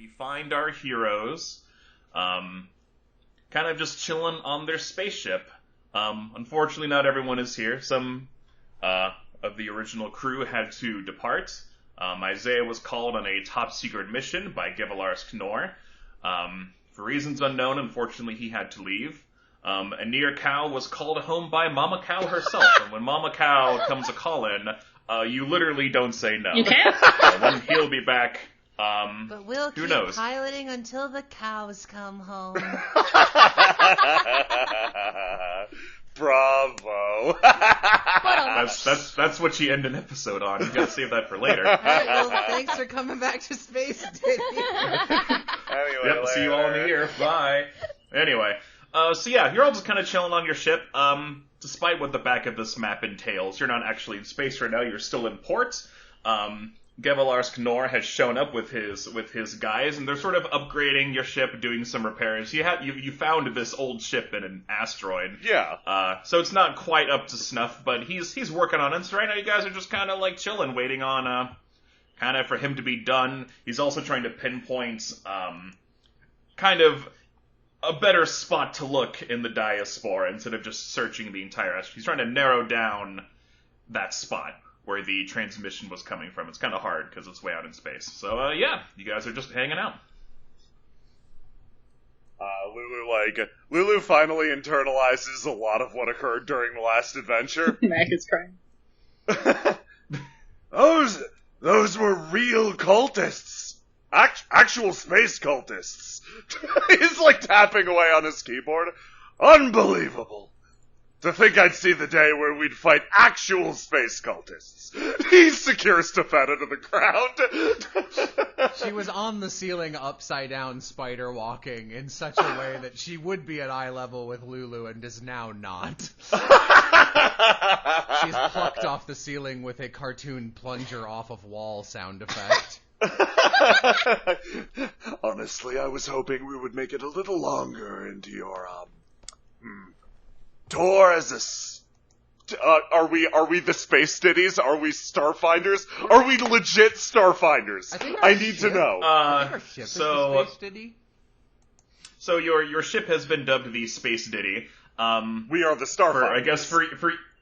we find our heroes kind of just chilling on their spaceship. Unfortunately, not everyone is here. Some of the original crew had to depart. Isaiah was called on a top-secret mission by Gevalars Knorr. For reasons unknown, unfortunately, he had to leave. Anir Cow was called home by Mama Cow herself, and when Mama Cow comes a call-in, you literally don't say no. You can't? When he'll be back, but we'll who keep knows? piloting until the cows come home. Bravo. That's what you end an episode on. You gotta save that for later. Alright, well, thanks for coming back to Space Diddy. Anyway, Yep, see you all in a year. Bye. Anyway, so yeah, you're all just kind of chilling on your ship. Despite what the back of this map entails, you're not actually in space right now. You're still in port. Gevalars Knorr has shown up with his guys, and they're sort of upgrading your ship, doing some repairs. You found this old ship in an asteroid. Yeah. So it's not quite up to snuff, but he's working on it. So right now you guys are just kind of like chilling, waiting on kind of for him to be done. He's also trying to pinpoint kind of a better spot to look in the diaspora instead of just searching the entire asteroid. He's trying to narrow down that spot where the transmission was coming from. It's kind of hard because it's way out in space. So, yeah, you guys are just hanging out. Lulu finally internalizes a lot of what occurred during the last adventure. Mac is crying. Those were real cultists. Actual space cultists. He's like tapping away on his keyboard. Unbelievable. To think I'd see the day where we'd fight actual space cultists. He secures Tefeta to the ground. She was on the ceiling upside down spider walking in such a way that she would be at eye level with Lulu and is now not. She's plucked off the ceiling with a cartoon plunger off of wall sound effect. Honestly, I was hoping we would make it a little longer into your, tour as are we the Space Diddys? Are we Starfinders? Are we legit Starfinders? I need to know. I think our ship is the Space Diddy. So your ship has been dubbed the Space Diddy. We are the Starfinders. I guess for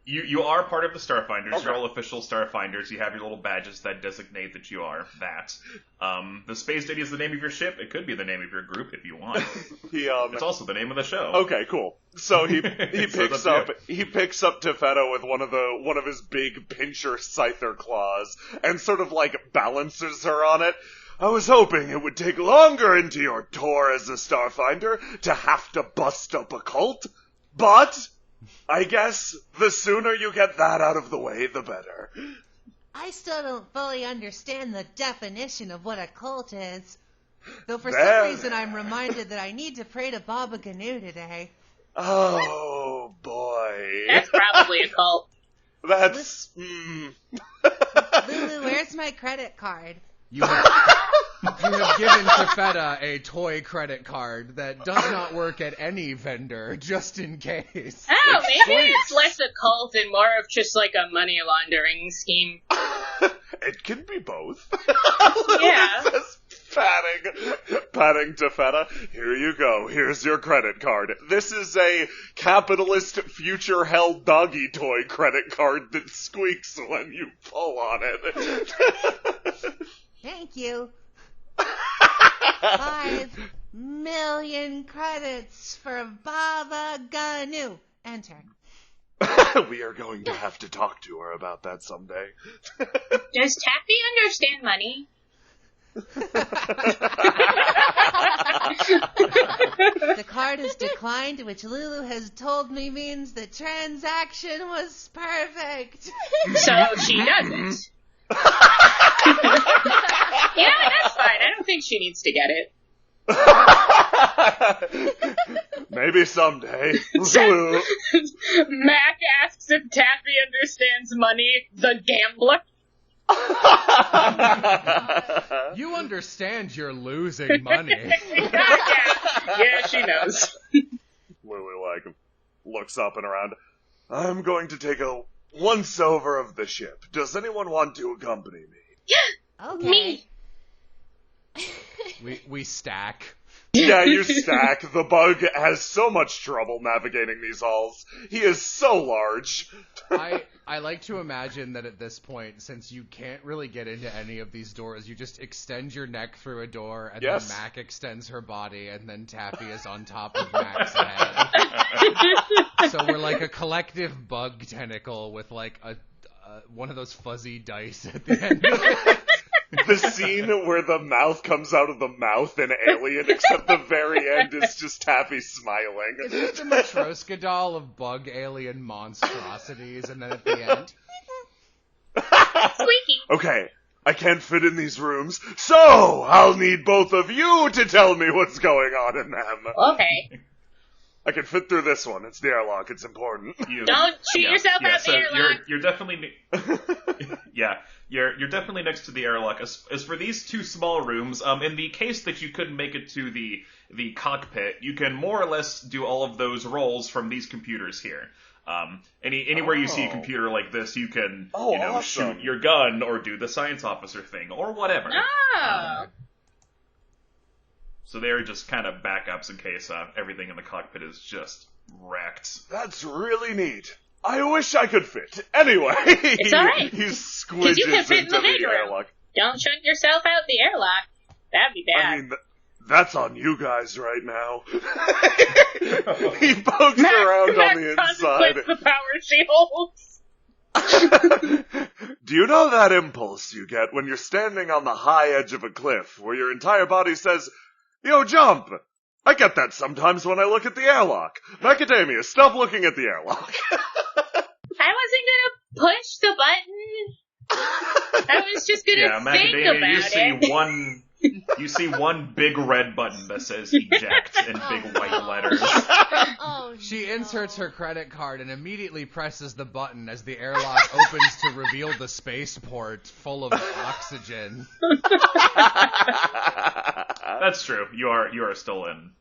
you are part of the Starfinders. Okay. You're all official Starfinders. You have your little badges that designate that you are that. The Space Diddy is the name of your ship. It could be the name of your group if you want. It's also the name of the show. Okay, cool. So he picks up Tefeta with one of his big pincher scyther claws and sort of like balances her on it. I was hoping it would take longer into your tour as a Starfinder to have to bust up a cult, but I guess the sooner you get that out of the way, the better. I still don't fully understand the definition of what a cult is. Though for There. some reason I'm reminded that I need to pray to Baba Ganu today. Oh, boy. That's probably a cult. That's... Lulu, where's my credit card? You have given Tefeta a toy credit card that does not work at any vendor, just in case. Oh, maybe it's less a cult and more of just like a money laundering scheme. It can be both. Yeah. Just patting Tefeta. Here you go. Here's your credit card. This is a capitalist future hell doggy toy credit card that squeaks when you pull on it. Thank you. 5 million credits for Baba Ganu. Enter. We are going to have to talk to her about that someday. Does Taffy understand money? The card is declined, which Lulu has told me means the transaction was perfect. So she doesn't. Yeah, that's fine. I don't think she needs to get it. Maybe someday. Mac asks if Taffy understands money, the gambler. You understand you're losing money. Yeah, she knows. Lulu, looks up and around. I'm going to take a once-over of the ship. Does anyone want to accompany me? Okay. Me. We stack. Yeah, you stack. The bug has so much trouble navigating these halls. He is so large. I like to imagine that at this point, since you can't really get into any of these doors, you just extend your neck through a door, and then Mac extends her body, and then Taffy is on top of Mac's head. So we're like a collective bug tentacle with like a one of those fuzzy dice at the end of it. The scene where the mouth comes out of the mouth in Alien, except the very end is just Taffy smiling. It's just a Matryoshka doll of bug alien monstrosities, and then at the end... Squeaky! Okay, I can't fit in these rooms, so I'll need both of you to tell me what's going on in them. Okay. I can fit through this one. It's the airlock. It's important. Don't shoot yourself out the airlock. You're definitely... You're definitely next to the airlock. As for these two small rooms, in the case that you couldn't make it to the cockpit, you can more or less do all of those rolls from these computers here. Anywhere you see a computer like this, you can shoot your gun or do the science officer thing or whatever. Oh. So they're just kind of backups in case everything in the cockpit is just wrecked. That's really neat. I wish I could fit. Anyway, it's alright. He squidges you can fit into in the airlock. Don't shoot yourself out the airlock. That'd be bad. I mean, that's on you guys right now. He pokes around on the inside. The power shields. Do you know that impulse you get when you're standing on the high edge of a cliff, where your entire body says, "Yo, jump"? I get that sometimes when I look at the airlock. Macadamia, stop looking at the airlock. I wasn't gonna push the button. I was just gonna think about it. You see one big red button that says eject in big white letters. She inserts her credit card and immediately presses the button as the airlock opens to reveal the spaceport full of oxygen. That's true. You are still in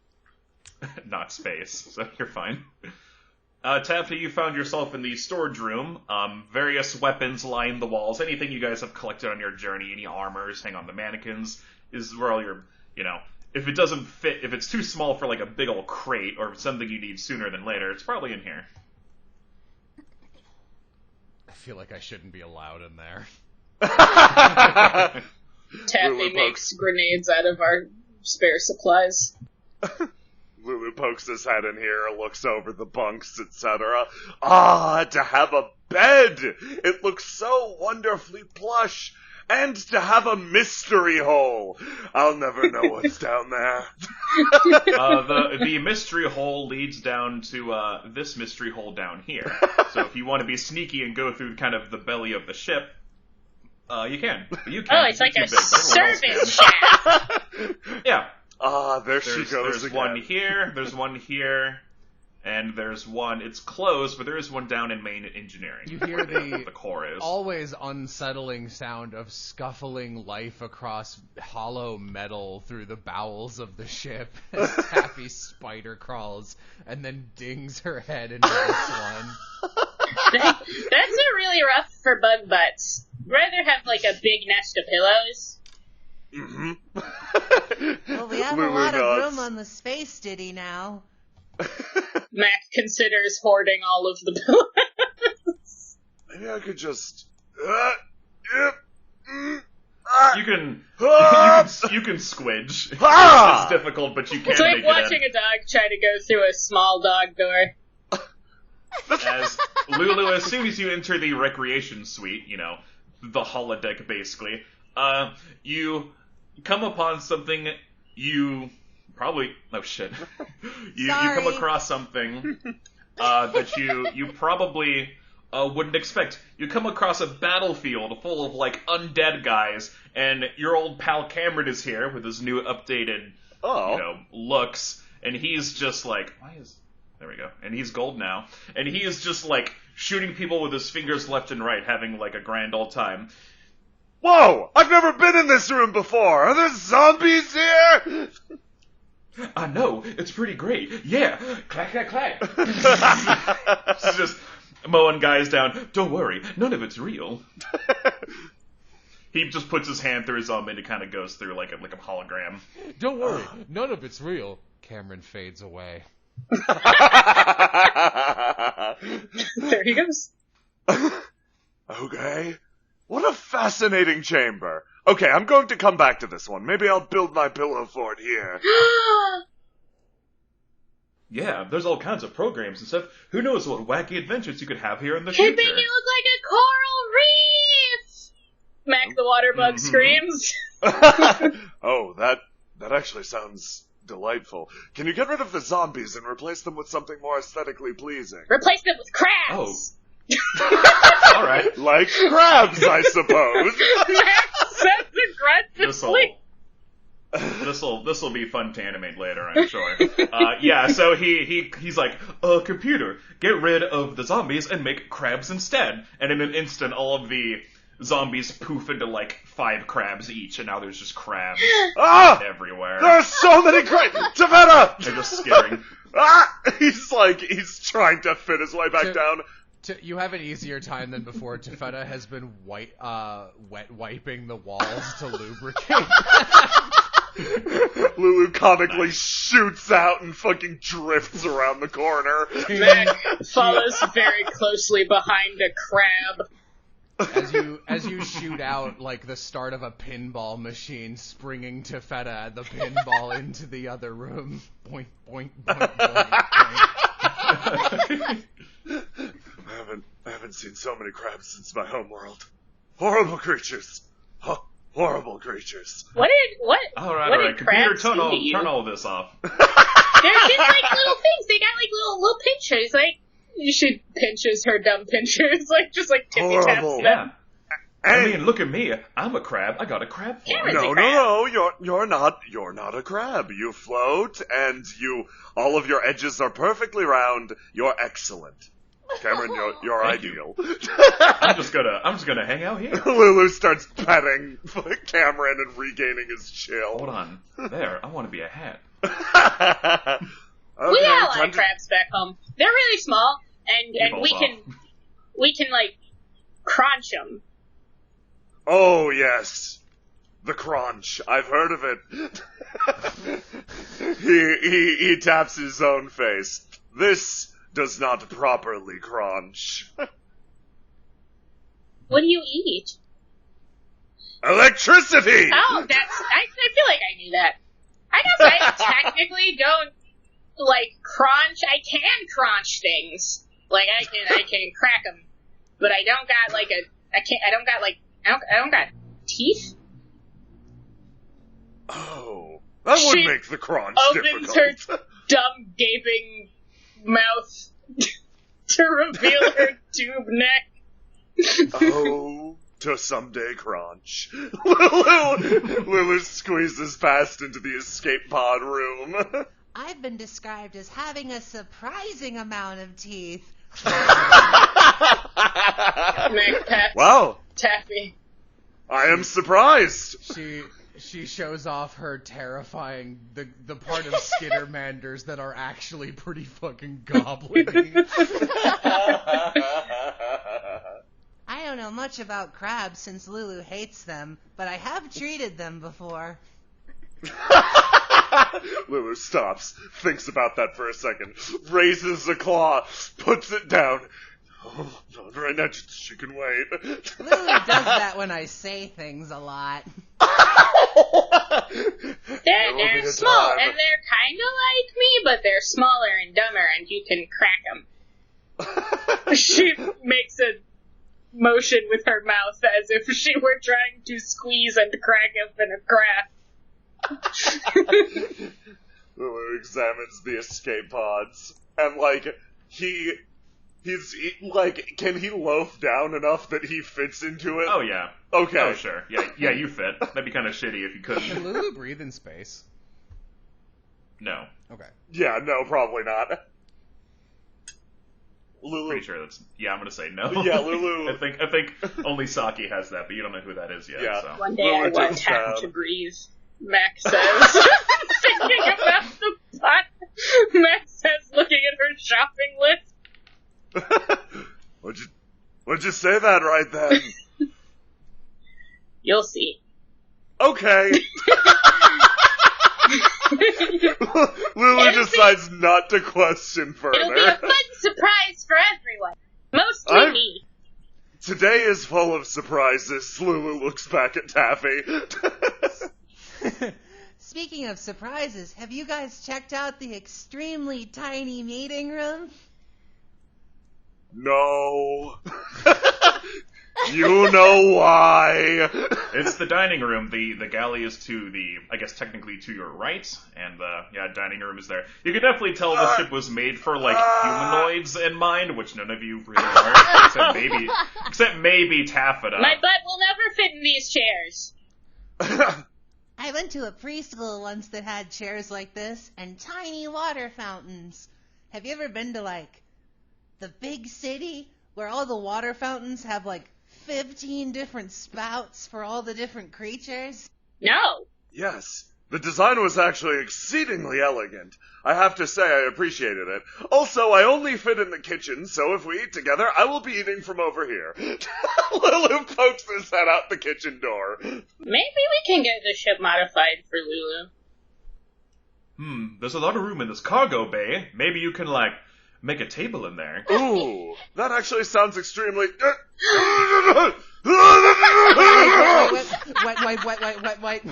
not space, so you're fine. Taffy, you found yourself in the storage room. Various weapons line the walls. Anything you guys have collected on your journey, any armors, hang on the mannequins, is where all your, if it doesn't fit, if it's too small for like a big old crate or something you need sooner than later, it's probably in here. I feel like I shouldn't be allowed in there. Taffy makes grenades out of our spare supplies. Lulu pokes his head in here, looks over the bunks, etc. Ah, to have a bed! It looks so wonderfully plush! And to have a mystery hole! I'll never know what's down there. The mystery hole leads down to this mystery hole down here. So if you want to be sneaky and go through kind of the belly of the ship, you can. You can. Oh, it's like a service shaft! Yeah. Ah, there she goes There's again. one here, there's one here, and there's one, it's closed, but there is one down in main engineering. You hear the core is. always unsettling sound of scuffling life across hollow metal through the bowels of the ship as Taffy spider crawls and then dings her head into this one. That's a really rough for bug butts. Rather have like a big nest of pillows. Mm-hmm. Well, we have Lulu a lot nods. of room on the Space Diddy now. Mac considers hoarding all of the pillows. Maybe I could just... You can squidge. Ah! It's difficult, but you can It's make like it watching in. a dog try to go through a small dog door. As Lulu, as soon as you enter the recreation suite, the holodeck basically, you come upon something you probably... Oh, shit. You come across something that you probably wouldn't expect. You come across a battlefield full of, like, undead guys, and your old pal Cameron is here with his new updated, looks, and he's just like... There we go. And he's gold now. And he is just, like, shooting people with his fingers left and right, having, like, a grand old time. Whoa! I've never been in this room before! Are there zombies here? No, it's pretty great. Yeah! Clack, clack, clack! She's just mowing guys down. Don't worry, none of it's real. He just puts his hand through his and it kind of goes through like a hologram. Don't worry, none of it's real. Cameron fades away. There he goes. Okay. What a fascinating chamber. Okay, I'm going to come back to this one. Maybe I'll build my pillow fort here. Yeah, there's all kinds of programs and stuff. Who knows what wacky adventures you could have here in the future. Could make it look like a coral reef! Mac the waterbug screams. Oh, that actually sounds delightful. Can you get rid of the zombies and replace them with something more aesthetically pleasing? Replace them with crabs! Oh. Alright. Like crabs, I suppose. Mac says aggressively. This'll be fun to animate later, I'm sure. Yeah, so he's like, computer, get rid of the zombies and make crabs instead. And in an instant, all of the zombies poof into like 5 crabs each, and now there's just crabs everywhere. There's so many crabs! Tavetta! They're just skittering. He's trying to fit his way back down. You have an easier time than before. Tafetta has been wet wiping the walls to lubricate. Lulu comically shoots out and fucking drifts around the corner. Mac follows very closely behind a crab. As you shoot out like the start of a pinball machine, springing Tafetta the pinball into the other room. Boink, boink, boink, boink, boink. I haven't seen so many crabs since my homeworld. Horrible creatures. Horrible creatures. What All right, computer, turn all this off. They're just like little things. They got like little pinchers. Like, you should pinchers her dumb pinchers. Like, just like tippy taps them. Yeah. I mean, look at me. I'm a crab. I got a crab form. No, you're not a crab. You float, and all of your edges are perfectly round. You're excellent. Cameron, you're ideal. I'm just gonna hang out here. Lulu starts petting Cameron and regaining his chill. Hold on. There, I want to be a hat. Okay, we got a lot of crabs back home. They're really small, and we can like crunch them. Oh yes, the crunch. I've heard of it. he taps his own face. This does not properly crunch. What do you eat? Electricity! Oh, I feel like I knew that. I guess I technically don't, like, crunch. I can crunch things. Like, I can crack them. But I don't got, like, I don't got teeth. Oh, that would make the crunch opens difficult. Her dumb, gaping mouth to reveal her tube neck. Oh, to someday crunch. Lulu squeezes past into the escape pod room. I've been described as having a surprising amount of teeth. Meg pats Wow. Taffy. I am surprised. She shows off her terrifying the part of Skittermanders that are actually pretty fucking goblin-y. I don't know much about crabs since Lulu hates them, but I have treated them before. Lulu stops, thinks about that for a second, raises a claw, puts it down. Oh, not right now, she can wait. Lulu does that when I say things a lot. They're small, and they're kind of like me, but they're smaller and dumber, and you can crack them. She makes a motion with her mouth as if she were trying to squeeze and crack open a craft. Lulu examines the escape pods, and, like, he's like, can he loaf down enough that he fits into it? Oh, yeah. Okay. Oh, sure. Yeah, you fit. That'd be kind of shitty if you couldn't. Can Lulu breathe in space? No. Okay. Yeah, no, probably not. Lulu. Pretty sure that's... Yeah, I'm gonna say no. Yeah, Lulu... I think only Saki has that, but you don't know who that is yet, Yeah. so... One day I won't have to breathe, Mac says. Thinking about the pot, Mac says, looking at her shopping list. What'd you say that right then? You'll see. Okay. Lulu decides not to question further. It'll be a fun surprise for everyone. Mostly me. Today is full of surprises. Lulu looks back at Taffy. Speaking of surprises, have you guys checked out the extremely tiny meeting room? No. You know why. It's the dining room. The galley is to the, I guess technically to your right, and dining room is there. You can definitely tell the ship was made for like humanoids in mind, which none of you really are, except maybe Taffeta. My butt will never fit in these chairs. I went to a preschool once that had chairs like this and tiny water fountains. Have you ever been to like the big city where all the water fountains have like 15 different spouts for all the different creatures? No. Yes, the design was actually exceedingly elegant. I have to say I appreciated it. Also, I only fit in the kitchen, so if we eat together, I will be eating from over here. Lulu pokes his head out the kitchen door. Maybe we can get the ship modified for Lulu. There's a lot of room in this cargo bay. Maybe you can, like, make a table in there. Ooh, that actually sounds extremely... Wait.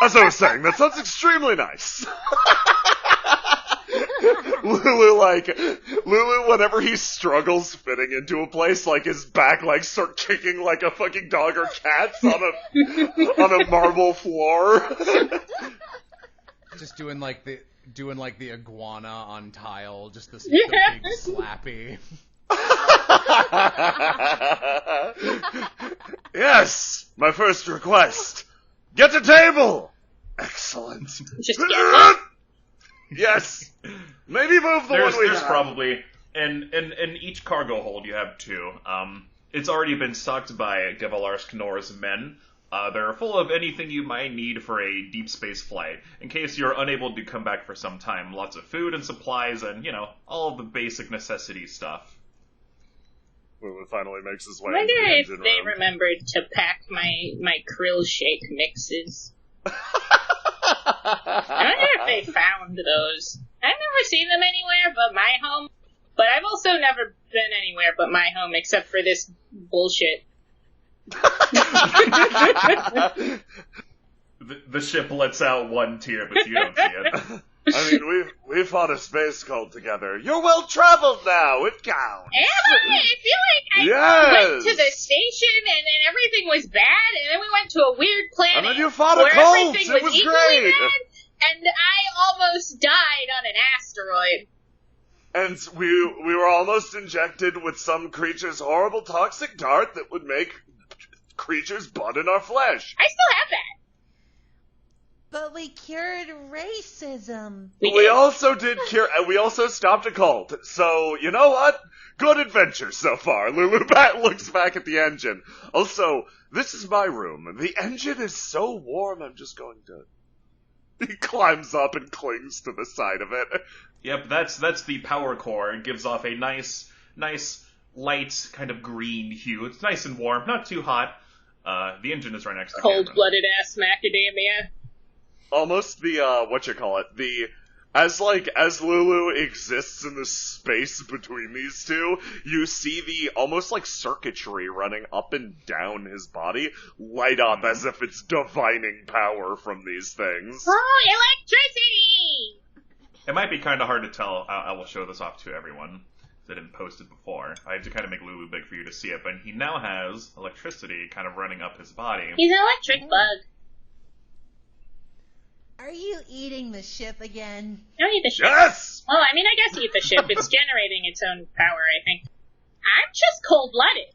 As I was saying, that sounds extremely nice. Lulu, whenever he struggles fitting into a place, like his back legs start kicking like a fucking dog or cat's on a marble floor. Just doing like the iguana on tile, just the big slappy. Yes, my first request. Get a table! Excellent. Just get one? Yes. Maybe move the one we have. There's probably, in each cargo hold you have two. It's already been stocked by Gevalar's Knorr's men. They're full of anything you might need for a deep space flight, in case you're unable to come back for some time. Lots of food and supplies and, all of the basic necessity stuff. Lulu finally makes his way I wonder into the if engine they room. remembered to pack my krill shake mixes. I wonder if they found those. I've never seen them anywhere but my home, but I've also never been anywhere but my home except for this bullshit. The ship lets out one tear, but you don't see it. I mean, we fought a space cult together. You're well traveled now. It counts. Am I? I feel like I went to the station and then everything was bad, and then we went to a weird planet And then you fought a where cult. everything It was was equally great. bad, and I almost died on an asteroid. And we were almost injected with some creature's horrible toxic dart that would make creatures bud in our flesh. I still have that. But we cured racism. We also did cure, and we also stopped a cult. So, you know what? Good adventure so far. Lulu Bat looks back at the engine. Also, this is my room. The engine is so warm, I'm just going to... He climbs up and clings to the side of it. Yep, that's the power core. It gives off a nice, light, kind of green hue. It's nice and warm, not too hot. The engine is right next to the Cold-blooded ass macadamia. Almost as Lulu exists in the space between these two, you see the almost like circuitry running up and down his body light up as if it's divining power from these things. Oh, electricity! It might be kind of hard to tell. I will show this off to everyone that didn't post it before. I had to kind of make Lulu big for you to see it, but he now has electricity kind of running up his body. He's an electric bug. Are you eating the ship again? Don't eat the ship. Yes! Well, I mean, I guess eat the ship. It's generating its own power, I think. I'm just cold-blooded.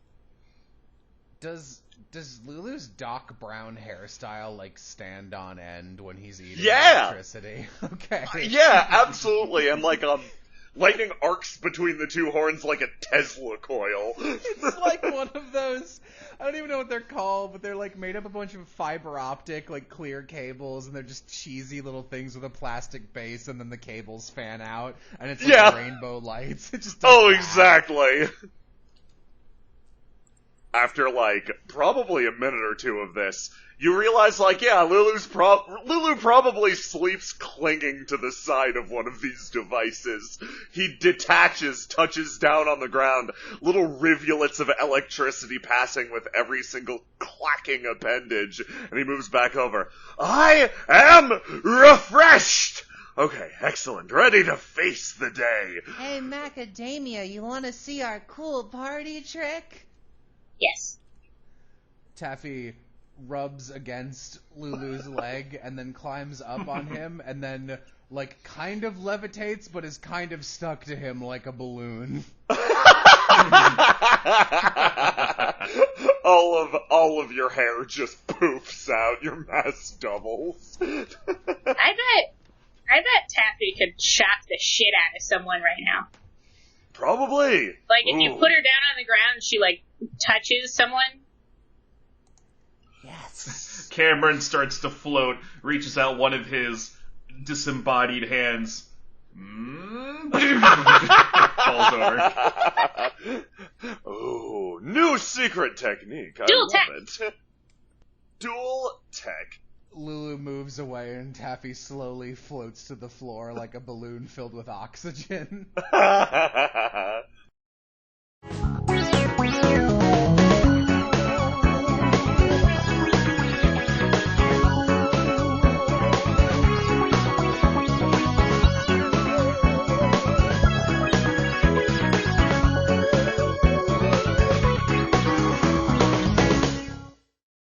Does Lulu's Doc Brown hairstyle, like, stand on end when he's eating electricity? Okay. Yeah, absolutely. And, like, lightning arcs between the two horns like a Tesla coil. It's like one of those... I don't even know what they're called, but they're like made up a bunch of fiber optic, like clear cables, and they're just cheesy little things with a plastic base, and then the cables fan out, and it's like rainbow lights. It just exactly. after, like, probably a minute or two of this, you realize, like, yeah, Lulu probably sleeps clinging to the side of one of these devices. He detaches, touches down on the ground, little rivulets of electricity passing with every single clacking appendage, and he moves back over. I am refreshed! Okay, excellent. Ready to face the day. Hey, Macadamia, you want to see our cool party trick? Yes. Taffy rubs against Lulu's leg and then climbs up on him and then, like, kind of levitates but is kind of stuck to him like a balloon. all of your hair just poofs out. Your mass doubles. I bet Taffy could shock the shit out of someone right now. Probably. Like, if you put her down on the ground, she, like, touches someone. Yes. Cameron starts to float, reaches out one of his disembodied hands. Falls over. Oh, new secret technique. I Dual love tech. it. Dual tech. Lulu moves away and Taffy slowly floats to the floor like a balloon filled with oxygen.